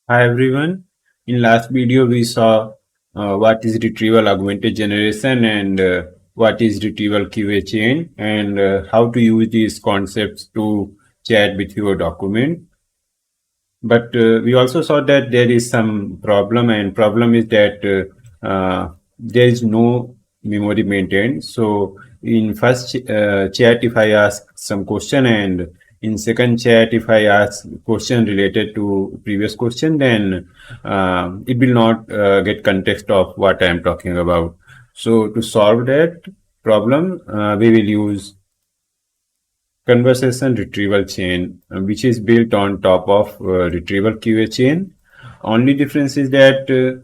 Hi everyone. In last video we saw what is retrieval augmented generation and what is retrieval QA chain and how to use these concepts to chat with your document. But we also saw that there is some problem, and problem is that there is no memory maintained. So in first chat, if I ask some question, and in second chat, if I ask question related to previous question, then it will not get context of what I am talking about. So to solve that problem, we will use conversation retrieval chain, which is built on top of retrieval QA chain. Only difference is that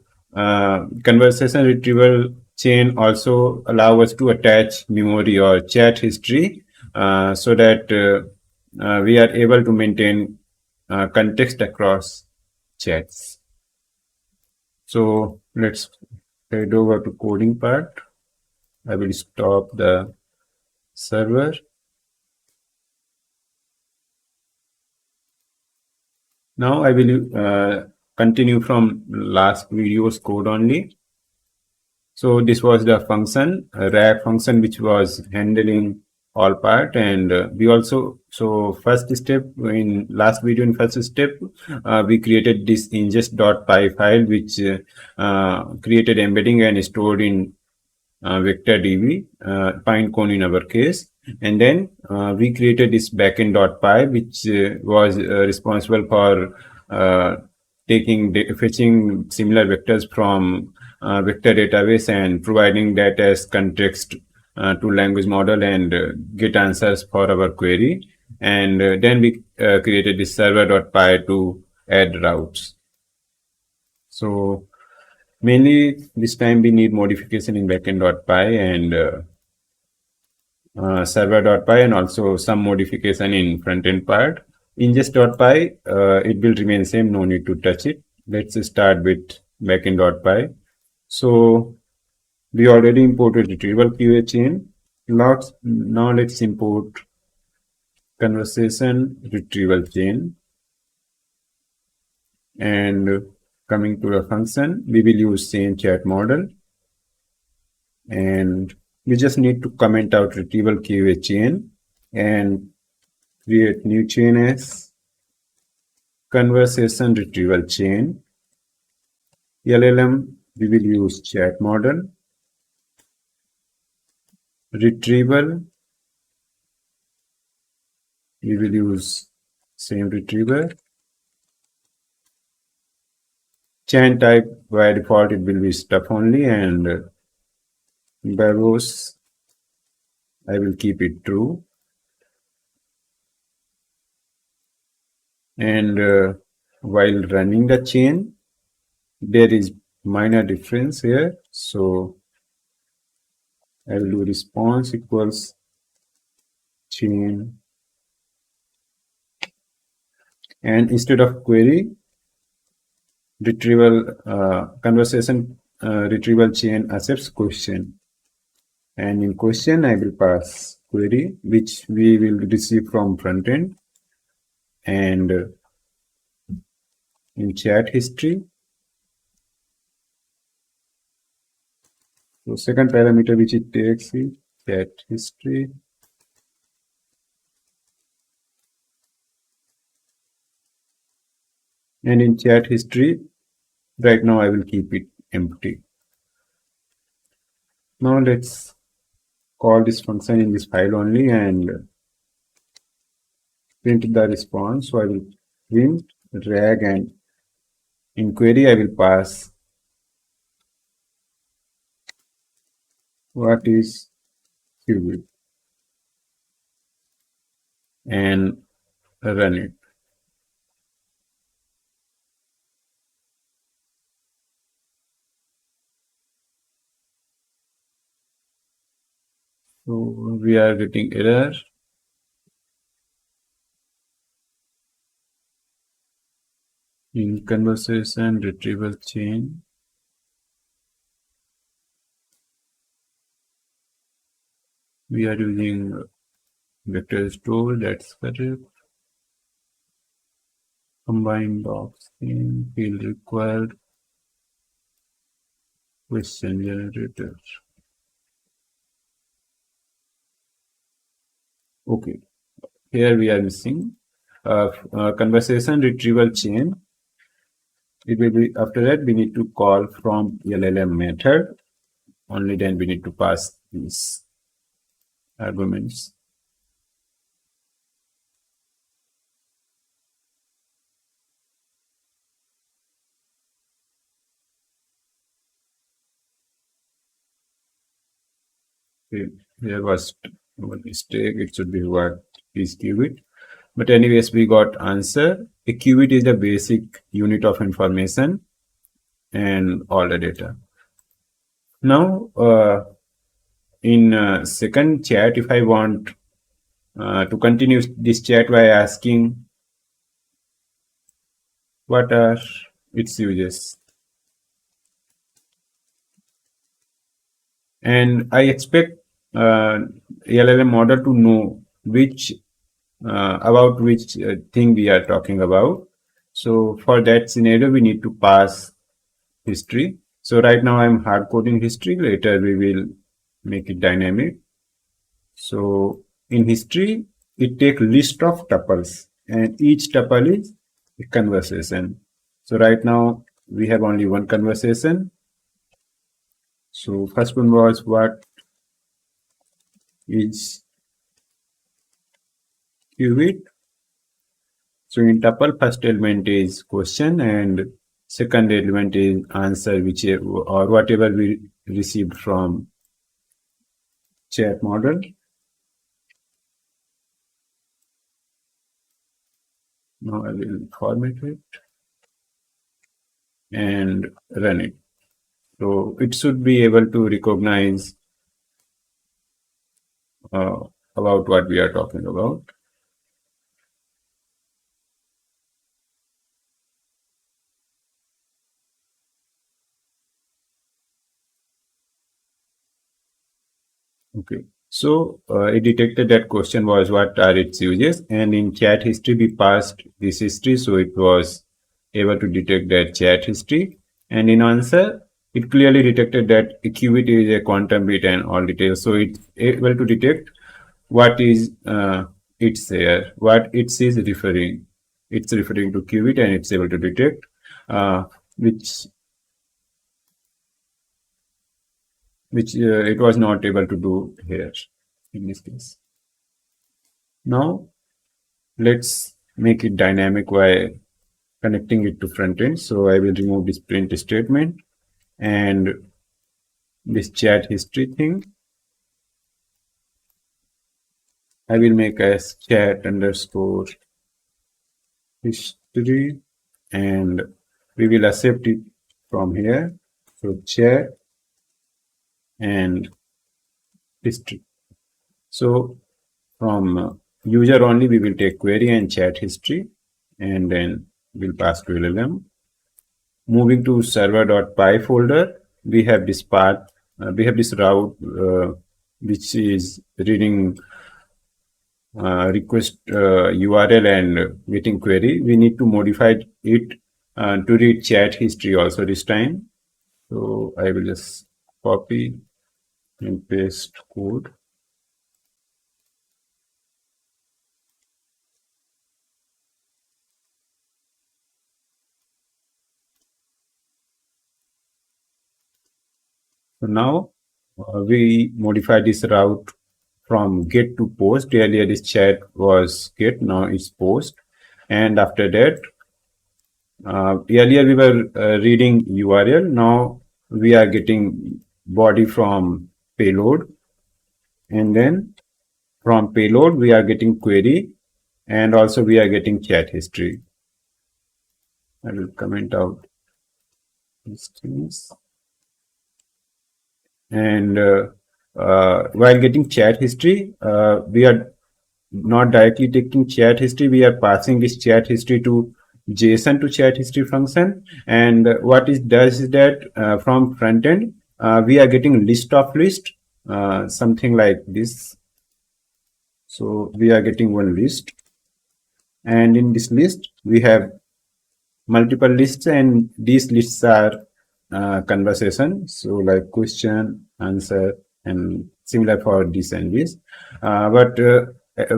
conversation retrieval chain also allow us to attach memory or chat history so that we are able to maintain context across chats. So let's head over to coding part. I will stop the server. Now I will continue from last video's code only. So this was the function, a wrap function, which was handling all part. And we also, so first step in last video, in first step, we created this ingest.py file, which created embedding and stored in vector db, pinecone in our case. And then we created this backend.py, which was responsible for fetching similar vectors from vector database and providing that as context to language model and get answers for our query. And then we created this server.py to add routes. So mainly this time we need modification in backend.py and server.py, and also some modification in front-end part. Ingest.py, it will remain same, no need to touch it. Let's start with backend.py. So we already imported retrieval QA chain. Now let's import conversation retrieval chain. And coming to the function, we will use chain chat model. And we just need to comment out retrieval QA chain and create new chain as conversation retrieval chain. LLM, we will use chat model. Retrieval, we will use same retriever. Chain type, by default, it will be stuff only, and barrows, I will keep it true. And while running the chain, there is minor difference here. So I will do response equals chain, and instead of query, retrieval conversation retrieval chain accepts question, and in question I will pass query which we will receive from front end, and in chat history, so second parameter which it takes is chat history. And in chat history, right now I will keep it empty. Now let's call this function in this file only and print the response. So I will print drag, and in query I will pass what is qubit and run it. So we are getting error. In conversation retrieval chain, we are using vector store, that's correct. combine box in field required question generator. Okay, here we are missing conversation retrieval chain. It will be after that we need to call from LLM method. Only then we need to pass these arguments. Okay, there was one mistake. It should be what is qubit. But anyways, we got answer. A qubit is the basic unit of information and all the data. Now, in second chat, if I want to continue this chat by asking what are its uses, and I expect LLM model to know which about which thing we are talking about. So for that scenario, we need to pass history. So right now I'm hard coding history. Later we will make it dynamic. So in history, it takes list of tuples, and each tuple is a conversation. So right now we have only one conversation. So first one was what is qubit. So in tuple, first element is question and second element is answer, whichever or whatever we received from chat model. Now I will format it and run it. So it should be able to recognize about what we are talking about. Okay, so it detected that question was what are its uses, and in chat history we passed this history, so it was able to detect that chat history, and in answer it clearly detected that a qubit is a quantum bit and all details, so it's able to detect what is its here, what it is referring. It's referring to qubit and it's able to detect which it was not able to do here in this case. Now let's make it dynamic by connecting it to front end. So I will remove this print statement and this chat history thing. I will make as chat underscore history and we will accept it from here. So chat and history. So from user only, we will take query and chat history, and then we'll pass to LLM. Moving to server.py folder, we have this path, we have this route which is reading request URL and getting query. We need to modify it to read chat history also this time. So I will just copy and paste code. So now we modify this route from get to post. Earlier this chat was get, now it's post. And after that, earlier we were reading URL. Now we are getting body from payload. And then from payload, we are getting query. And also we are getting chat history. I will comment out these things. And while getting chat history, we are not directly taking chat history. We are passing this chat history to JSON to chat history function. And what it does is that from front end, we are getting list of list, something like this. So we are getting one list. And in this list, we have multiple lists, and these lists are conversation. So like question, answer, and similar for this and this. But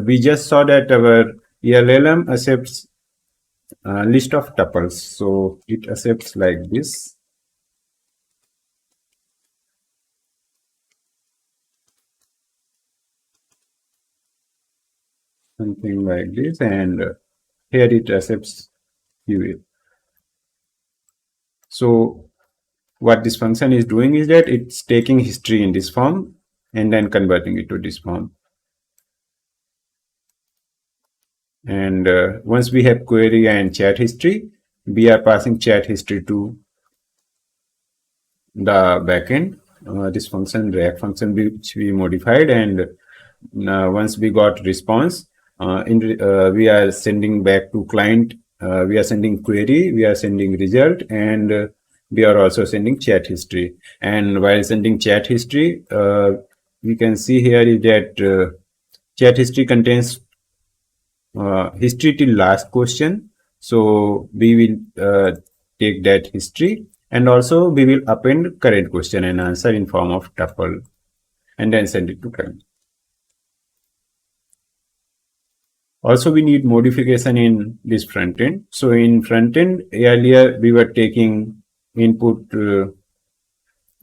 we just saw that our LLM accepts list of tuples. So it accepts like this, something like this, and here it accepts QA. So what this function is doing is that it's taking history in this form and then converting it to this form. And once we have query and chat history, we are passing chat history to the backend. This function, React function, which we modified, and once we got response, we are sending back to client. We are sending query, we are sending result, and we are also sending chat history. And while sending chat history, we can see here is that chat history contains history till last question. So we will take that history, and also we will append current question and answer in form of tuple, and then send it to client. Also, we need modification in this front end. So in front end, earlier we were taking input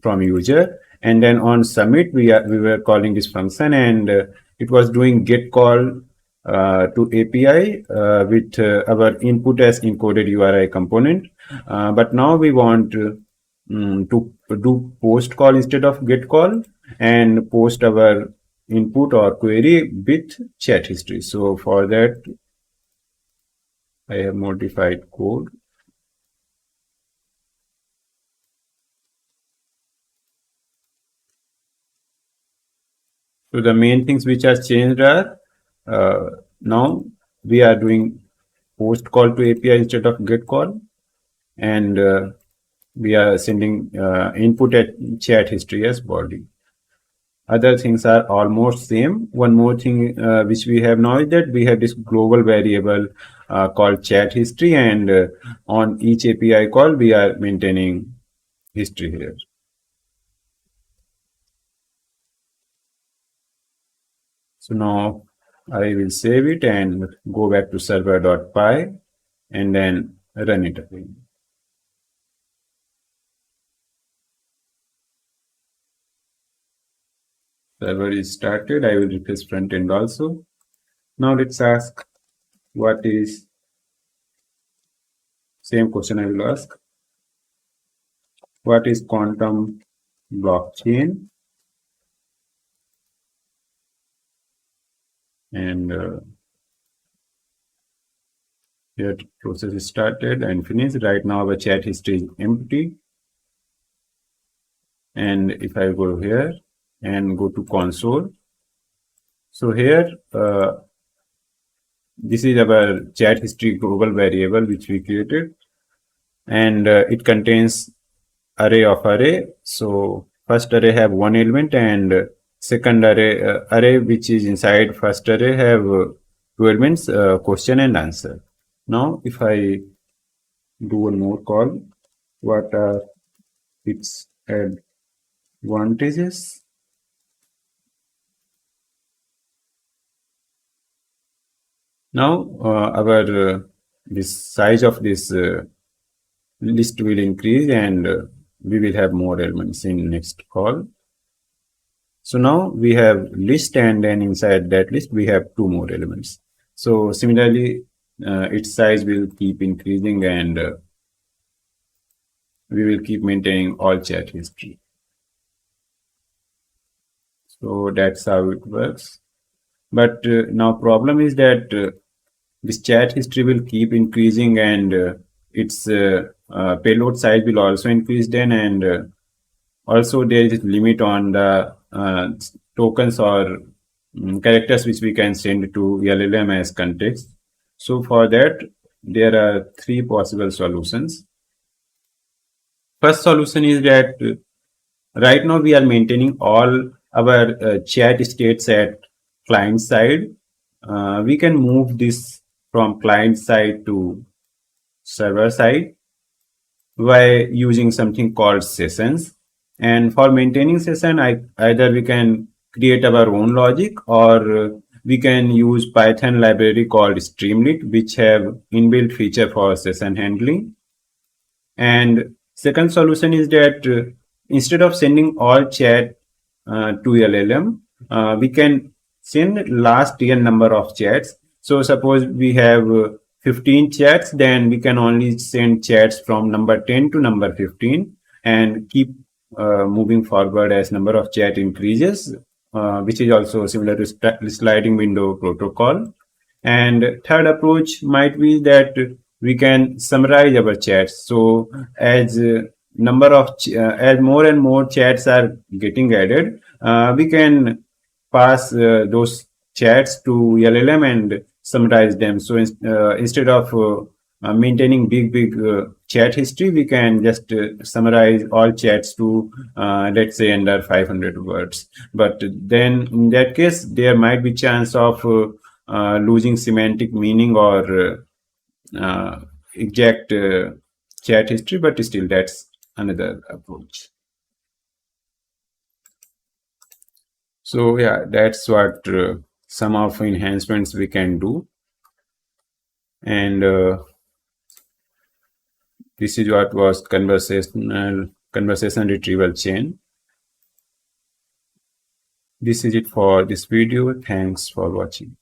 from user, and then on submit we were calling this function, and it was doing get call to API with our input as encoded URI component. But now we want to do post call instead of get call, and post our input or query with chat history. So for that, I have modified code. So the main things which are changed are now we are doing post call to API instead of get call, and we are sending input at chat history as body. Other things are almost same. One more thing which we have now is that we have this global variable called chat history, and on each API call we are maintaining history here. So now I will save it and go back to server.py and then run it again. Server is started. I will refresh front end also. Now let's ask what is, same question I will ask. What is quantum blockchain? And here process is started and finished. Right now our chat history is empty. And if I go here and go to console, so here this is our chat history global variable which we created, and it contains array of array. So first array have one element, and second array which is inside first array have two elements, question and answer. Now if I do one more call, what are its advantages? Now our this size of this list will increase, and we will have more elements in next call. So now we have list, and then inside that list we have two more elements. So similarly, its size will keep increasing, and we will keep maintaining all chat history. So that's how it works. But now problem is that this chat history will keep increasing, and its payload size will also increase then, and also there is limit on the tokens or characters which we can send to LLM as context. So for that, there are three possible solutions. First solution is that right now we are maintaining all our chat states at client side. We can move this from client side to server side by using something called sessions. And for maintaining session, either we can create our own logic, or we can use Python library called Streamlit, which have inbuilt feature for session handling. And second solution is that instead of sending all chat to LLM, we can send last n number of chats. So suppose we have 15 chats, then we can only send chats from number 10 to number 15 and keep moving forward as number of chat increases, which is also similar to sliding window protocol. And third approach might be that we can summarize our chats. So as number of as more and more chats are getting added, we can pass those chats to LLM and summarize them. So instead of maintaining big chat history, we can just summarize all chats to let's say under 500 words. But then in that case, there might be chance of losing semantic meaning or exact chat history, but still that's another approach. So yeah, that's what some of enhancements we can do. And this is what was conversation retrieval chain. This is it for this video. Thanks for watching.